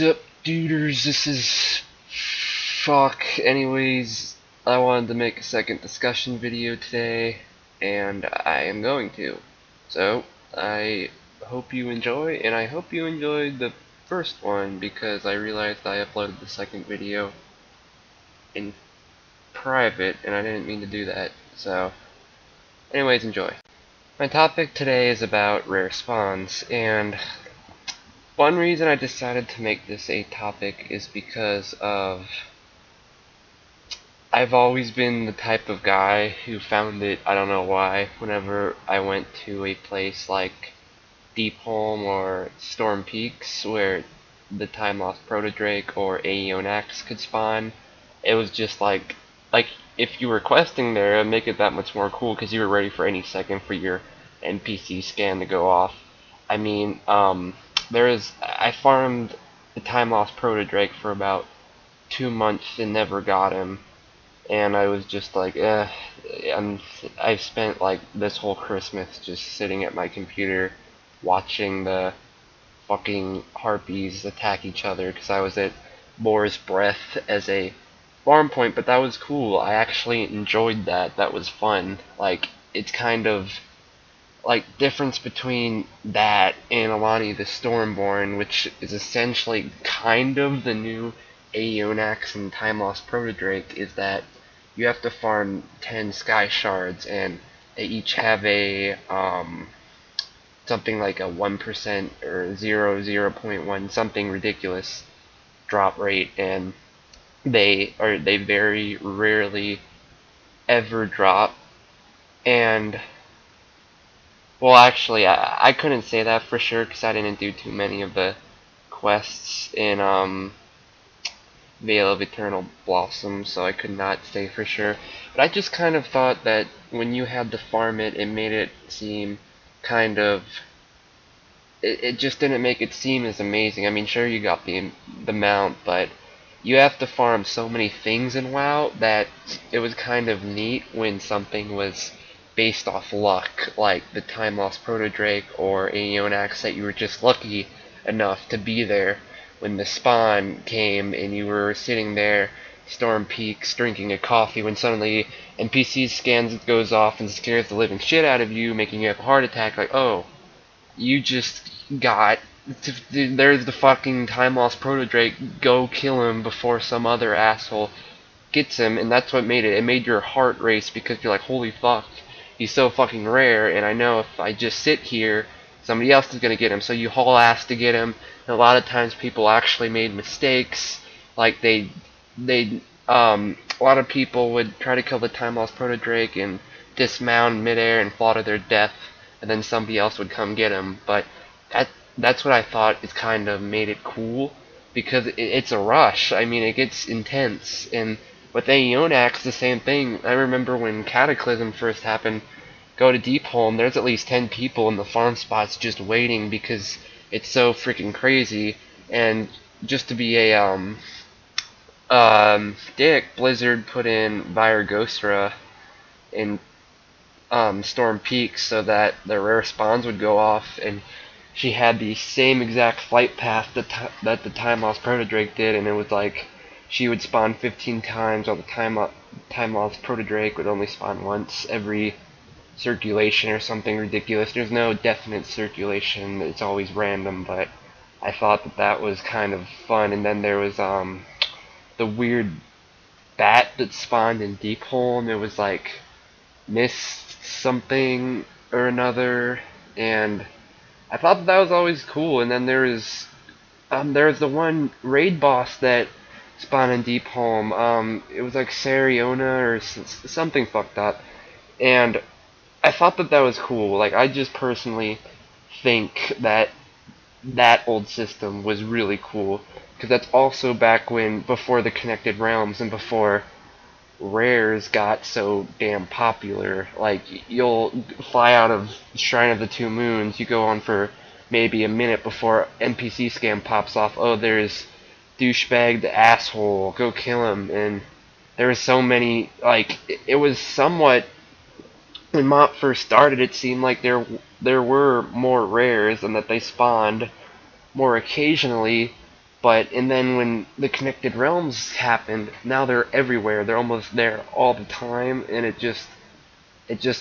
Sup, duders, this is fuck. Anyways, I wanted to make a second discussion video today, and I am going to. So, I hope you enjoy, and I hope you enjoyed the first one, because I realized I uploaded the second video in private, and I didn't mean to do that. So, anyways, enjoy. My topic today is about rare spawns, and one reason I decided to make this a topic is because of I've always been the type of guy who found it, I don't know why, whenever I went to a place like Deepholm or Storm Peaks where the time lost Protodrake or Aeonax could spawn, it was just like if you were questing there, it'd make it that much more cool because you were ready for any second for your NPC scan to go off. I mean, I farmed the time lost Protodrake for about 2 months and never got him, and I was just like, I've spent like this whole Christmas just sitting at my computer watching the fucking harpies attack each other because I was at Boar's Breath as a farm point, but that was cool. I actually enjoyed that. That was fun. Like, it's kind of like difference between that and Alani the Stormborn, which is essentially kind of the new Aeonax and Time Lost Protodrake, is that you have to farm 10 Sky Shards, and they each have a something like a 1% or 0.1 something ridiculous drop rate, and they very rarely ever drop. And well, actually, I couldn't say that for sure because I didn't do too many of the quests in Veil of Eternal Blossom, so I could not say for sure. But I just kind of thought that when you had to farm it, it made it seem kind of... It just didn't make it seem as amazing. I mean, sure, you got the mount, but you have to farm so many things in WoW that it was kind of neat when something was based off luck, like the Time Lost Protodrake or Aeonax, that you were just lucky enough to be there when the spawn came and you were sitting there, Storm Peaks, drinking a coffee, when suddenly NPC scans goes off and scares the living shit out of you, making you have a heart attack, like, oh, you just got... there's the fucking Time Lost Protodrake, go kill him before some other asshole gets him, and that's what made it. It made your heart race because you're like, holy fuck, he's so fucking rare, and I know if I just sit here, somebody else is gonna get him, so you haul ass to get him. And a lot of times people actually made mistakes, like a lot of people would try to kill the Time Lost Protodrake and dismount in midair and fall to their death, and then somebody else would come get him. But that's what I thought is kind of made it cool, because it's a rush. I mean, it gets intense, and with Aeonax, the same thing. I remember when Cataclysm first happened, go to Deepholm, there's at least 10 people in the farm spots just waiting because it's so freaking crazy. And just to be a dick, Blizzard put in Viragostra in Storm Peaks so that the rare spawns would go off, and she had the same exact flight path that the Time Lost Protodrake did, and it was like she would spawn 15 times while the Time Lost Protodrake would only spawn once every circulation or something ridiculous. There's no definite circulation, it's always random, but I thought that was kind of fun. And then there was the weird bat that spawned in Deepholm. It was like Mist something or another, and I thought that was always cool. And then there was the one raid boss that spawned in Deepholm. It was like Sariona or something fucked up, and I thought that was cool. Like, I just personally think that old system was really cool, because that's also back when, before the Connected Realms and before rares got so damn popular. Like, you'll fly out of Shrine of the Two Moons, you go on for maybe a minute before NPC scam pops off. Oh, there's douchebag the asshole, go kill him. And there were so many, like, it was somewhat, when MOP first started, it seemed like there were more rares and that they spawned more occasionally, And then when the connected realms happened, now they're everywhere. They're almost there all the time, and it just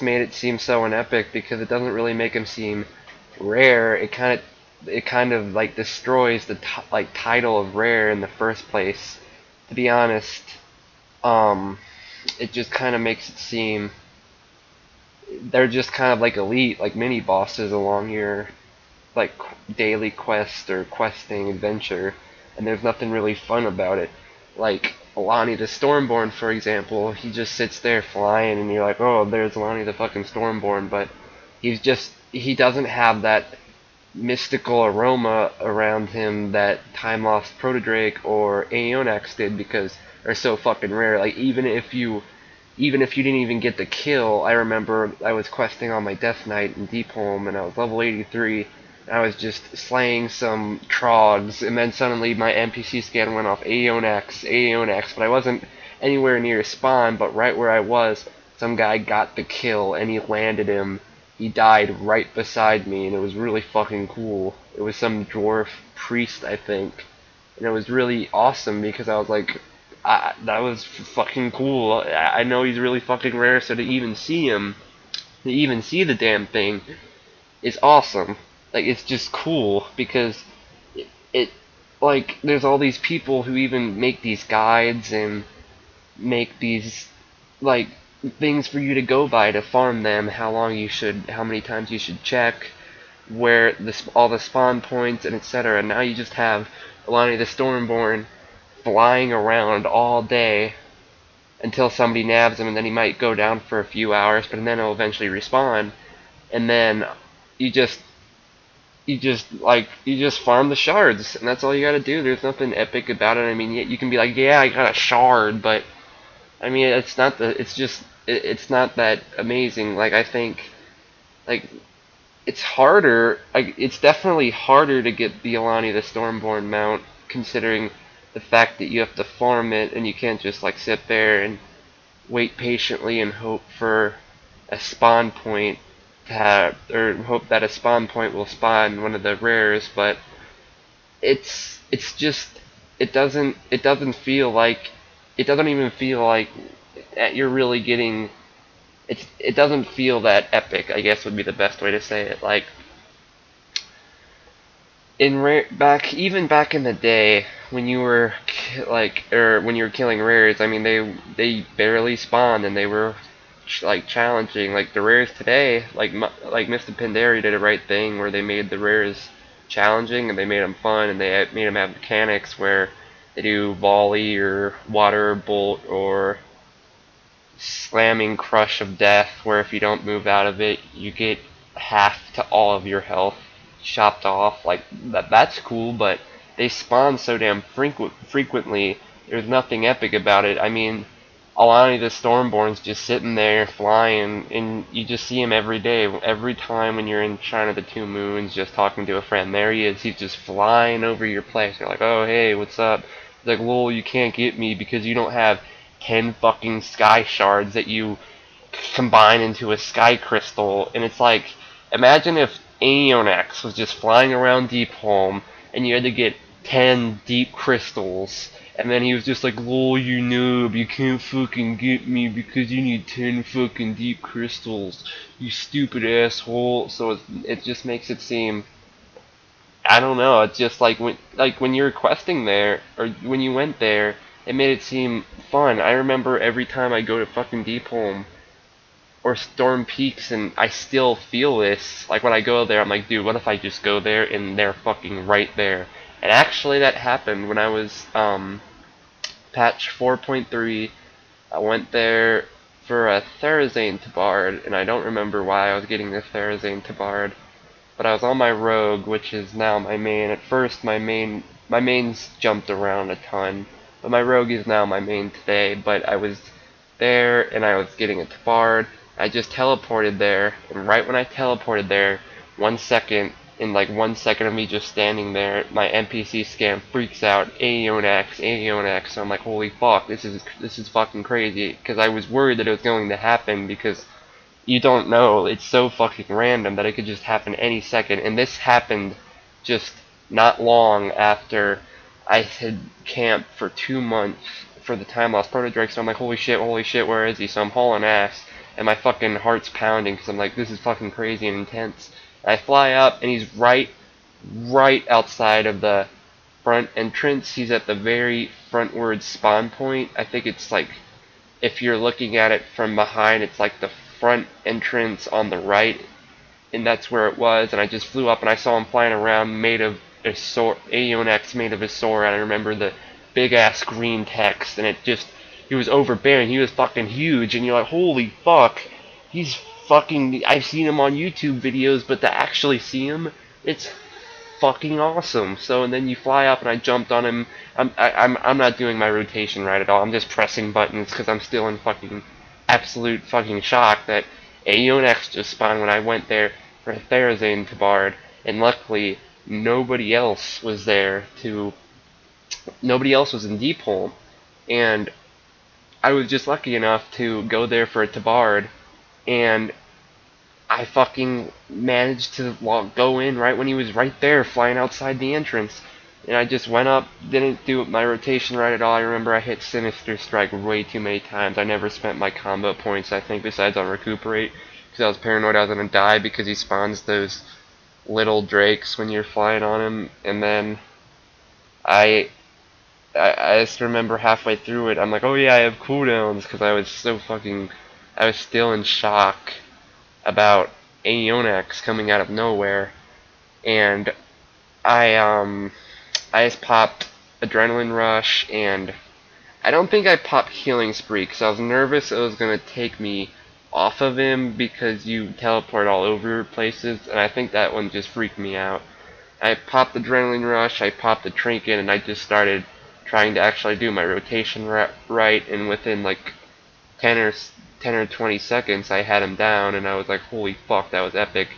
made it seem so unepic because it doesn't really make them seem rare. It kind of like destroys the like title of rare in the first place. To be honest, um, it just kind of makes it seem they're just kind of like elite, like mini bosses along your like daily quest or questing adventure, and there's nothing really fun about it. Like Alani the Stormborn, for example, he just sits there flying, and you're like, oh, there's Alani the fucking Stormborn, but he doesn't have that mystical aroma around him that Time Lost Protodrake or Aeonax did because they're so fucking rare. Like even if you didn't even get the kill, I remember I was questing on my Death Knight in Deepholm and I was level 83 and I was just slaying some trogs, and then suddenly my NPC scan went off Aeonax, but I wasn't anywhere near spawn, but right where I was, some guy got the kill and he landed him. He died right beside me, and it was really fucking cool. It was some dwarf priest, I think, and it was really awesome because I was like, that was fucking cool. I know he's really fucking rare, so to even see him, to even see the damn thing, is awesome. Like, it's just cool because it like, there's all these people who even make these guides and make these like things for you to go by to farm them, how many times you should check, where all the spawn points and etc. Now you just have Alani the Stormborn flying around all day until somebody nabs him, and then he might go down for a few hours, but then he'll eventually respawn, and then you just farm the shards, and that's all you gotta do. There's nothing epic about it. I mean, you can be like, yeah, I got a shard, but I mean, it's not that amazing. Like, I think, like, it's harder, like, it's definitely harder to get the Alani the Stormborn mount, considering the fact that you have to farm it, and you can't just, like, sit there and wait patiently and hope for a spawn point to have, or hope that a spawn point will spawn one of the rares, but it's just, it doesn't feel like, it doesn't even feel like you're really getting, it doesn't feel that epic, I guess would be the best way to say it. Like, even back in the day when you were when you were killing rares, I mean, they barely spawned and they were like challenging. Like the rares today, like Mr. Pandari did a right thing where they made the rares challenging and they made them fun, and they made them have mechanics where they do volley or water bolt or slamming crush of death, where if you don't move out of it, you get half to all of your health chopped off. Like that's cool, but they spawn so damn frequently. There's nothing epic about it. I mean, Alani the Stormborn's just sitting there flying, and you just see him every day. Every time when you're in China of the Two Moons, just talking to a friend, there he is. He's just flying over your place. You're like, oh hey, what's up? He's like, lol, you can't get me because you don't have 10 fucking sky shards that you combine into a sky crystal. And it's like, imagine if Aeonax was just flying around Deepholm and you had to get 10 deep crystals, and then he was just like, lol, you noob, you can't fucking get me because you need 10 fucking deep crystals, you stupid asshole. So it just makes it seem, I don't know, it's just like when you're questing there, or when you went there, it made it seem fun. I remember every time I go to fucking Deepholm or Storm Peaks, and I still feel this. Like when I go there, I'm like, dude, what if I just go there and they're fucking right there? And actually, that happened when I was patch 4.3. I went there for a Therazane Tabard, and I don't remember why I was getting this Therazane Tabard, but I was on my Rogue, which is now my main. At first, my mains jumped around a ton, but my Rogue is now my main today. But I was there, and I was getting a Tabard. I just teleported there, and right when I teleported there, 1 second, in like 1 second of me just standing there, my NPC scan freaks out, Aeonax. So I'm like, holy fuck, this is fucking crazy, because I was worried that it was going to happen, because you don't know, it's so fucking random that it could just happen any second. And this happened just not long after I had camped for 2 months for the time lost proto Drake, so I'm like, holy shit, where is he? So I'm hauling ass, and my fucking heart's pounding because I'm like, this is fucking crazy and intense. And I fly up, and he's right outside of the front entrance. He's at the very frontward spawn point. I think it's like, if you're looking at it from behind, it's like the front entrance on the right, and that's where it was. And I just flew up and I saw him flying around, made of a sword, Aeonex made of a sword. And I remember the big ass green text, and he was overbearing. He was fucking huge, and you're like, holy fuck, he's fucking. I've seen him on YouTube videos, but to actually see him, it's fucking awesome. So, and then you fly up, and I jumped on him. I'm not doing my rotation right at all. I'm just pressing buttons because I'm still in fucking absolute fucking shock that Aeonex just spawned when I went there for Therazane to Bard, and luckily nobody else was there to. Nobody else was in Deepholm, and I was just lucky enough to go there for a Tabard, and I fucking managed to go in right when he was right there, flying outside the entrance. And I just went up, didn't do my rotation right at all. I remember I hit Sinister Strike way too many times. I never spent my combo points, I think, besides on Recuperate, because I was paranoid I was going to die because he spawns those little drakes when you're flying on him. And then I just remember halfway through it, I'm like, oh yeah, I have cooldowns, because I was still in shock about Aeonex coming out of nowhere. And I just popped Adrenaline Rush, and I don't think I popped Healing Spree because I was nervous it was going to take me off of him because you teleport all over places, and I think that one just freaked me out. I popped Adrenaline Rush, I popped the Trinket, and I just started trying to actually do my rotation right, and within like 10 or 20 seconds I had him down, and I was like, holy fuck, that was epic.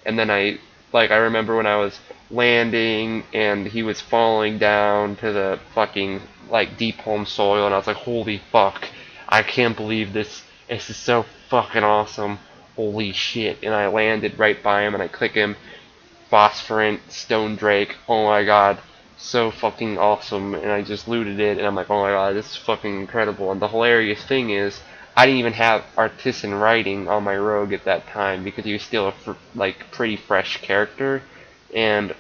And then I remember when I was landing and he was falling down to the fucking like Deepholm soil, and I was like, holy fuck, I can't believe this is so fucking awesome, holy shit. And I landed right by him and I click him, Phosphorant, Stone Drake, oh my god, so fucking awesome. And I just looted it, and I'm like, oh my god, this is fucking incredible. And the hilarious thing is, I didn't even have Artisan Writing on my rogue at that time because he was still a pretty fresh character. And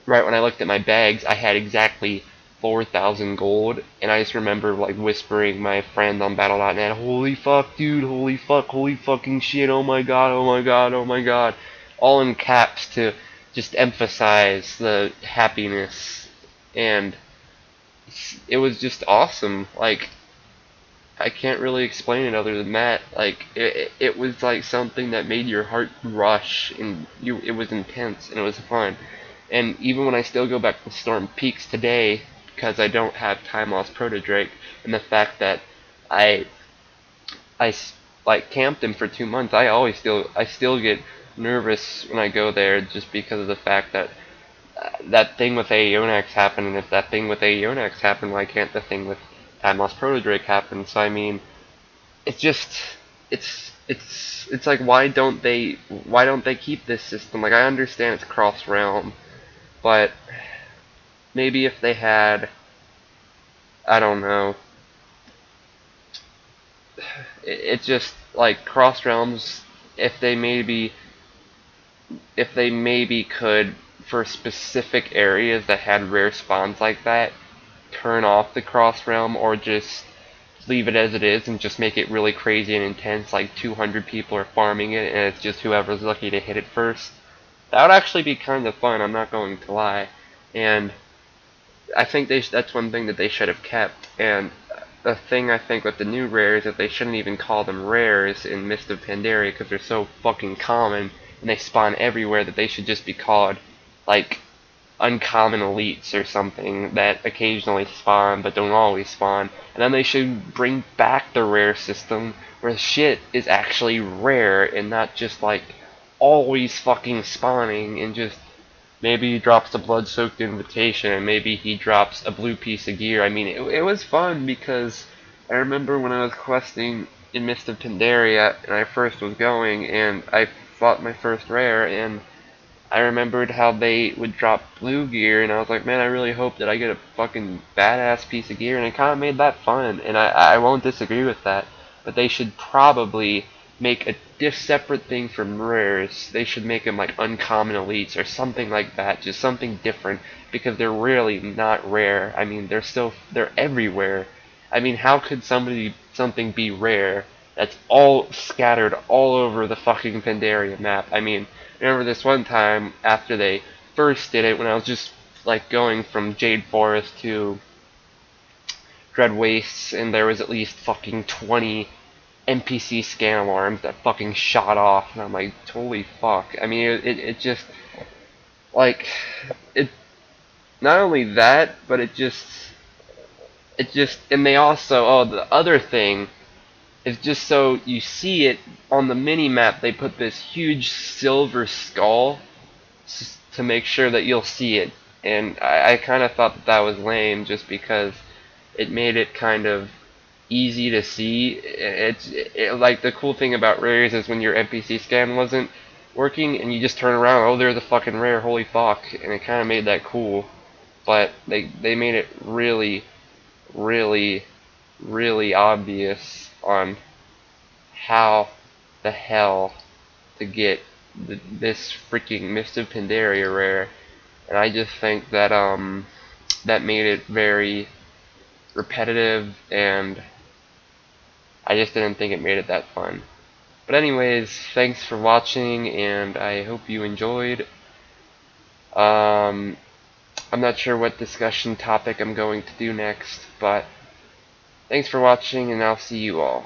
right when I looked at my bags, I had exactly 4,000 gold, and I just remember like whispering my friend on Battle.net, holy fuck, dude, holy fuck, holy fucking shit, oh my god, oh my god, oh my god, all in caps to just emphasize the happiness. And it was just awesome. Like, I can't really explain it other than that. Like, it was like something that made your heart rush, and it was intense, and it was fun. And even when I still go back to Storm Peaks today, because I don't have Time Lost Proto Drake, and the fact that I like camped him for 2 months, I still get nervous when I go there, just because of the fact that that thing with Aeonex happened, and if that thing with Aeonex happened, why can't the thing with Time Lost Proto Drake happen? So I mean, it's just it's like, why don't they keep this system? Like, I understand it's cross realm, but maybe if they had, I don't know, it's just like cross realms, if they maybe could, for specific areas that had rare spawns like that, turn off the cross realm, or just leave it as it is and just make it really crazy and intense, like 200 people are farming it and it's just whoever's lucky to hit it first. That would actually be kind of fun, I'm not going to lie. And I think that's one thing that they should have kept. And the thing I think with the new rares is that they shouldn't even call them rares in Mist of Pandaria, because they're so fucking common and they spawn everywhere, that they should just be called like uncommon elites or something that occasionally spawn but don't always spawn. And then they should bring back the rare system where shit is actually rare and not just like always fucking spawning, and just maybe he drops a blood-soaked invitation and maybe he drops a blue piece of gear. I mean, it was fun, because I remember when I was questing in Mist of Pandaria and I first was going and I fought my first rare, and I remembered how they would drop blue gear, and I was like, man, I really hope that I get a fucking badass piece of gear, and it kind of made that fun, and I won't disagree with that, but they should probably make a separate thing from rares. They should make them like uncommon elites or something like that, just something different, because they're really not rare. I mean, they're everywhere. I mean, how could something be rare that's all scattered all over the fucking Pandaria map? I mean, remember this one time after they first did it, when I was just like going from Jade Forest to Dread Wastes, and there was at least fucking 20 NPC scan alarms that fucking shot off, and I'm like, holy fuck. I mean, it just, like, it, not only that, but and they also, oh, the other thing is, just so you see it on the mini map, they put this huge silver skull to make sure that you'll see it, and I kind of thought that was lame, just because it made it kind of easy to see. Like, the cool thing about rares is when your NPC scan wasn't working and you just turn around, oh, there's a fucking rare, holy fuck, and it kind of made that cool. But they made it really, really, really obvious on how the hell to get this freaking Mist of Pandaria rare, and I just think that that made it very repetitive, and I just didn't think it made it that fun. But anyways, thanks for watching, and I hope you enjoyed. I'm not sure what discussion topic I'm going to do next, but thanks for watching, and I'll see you all.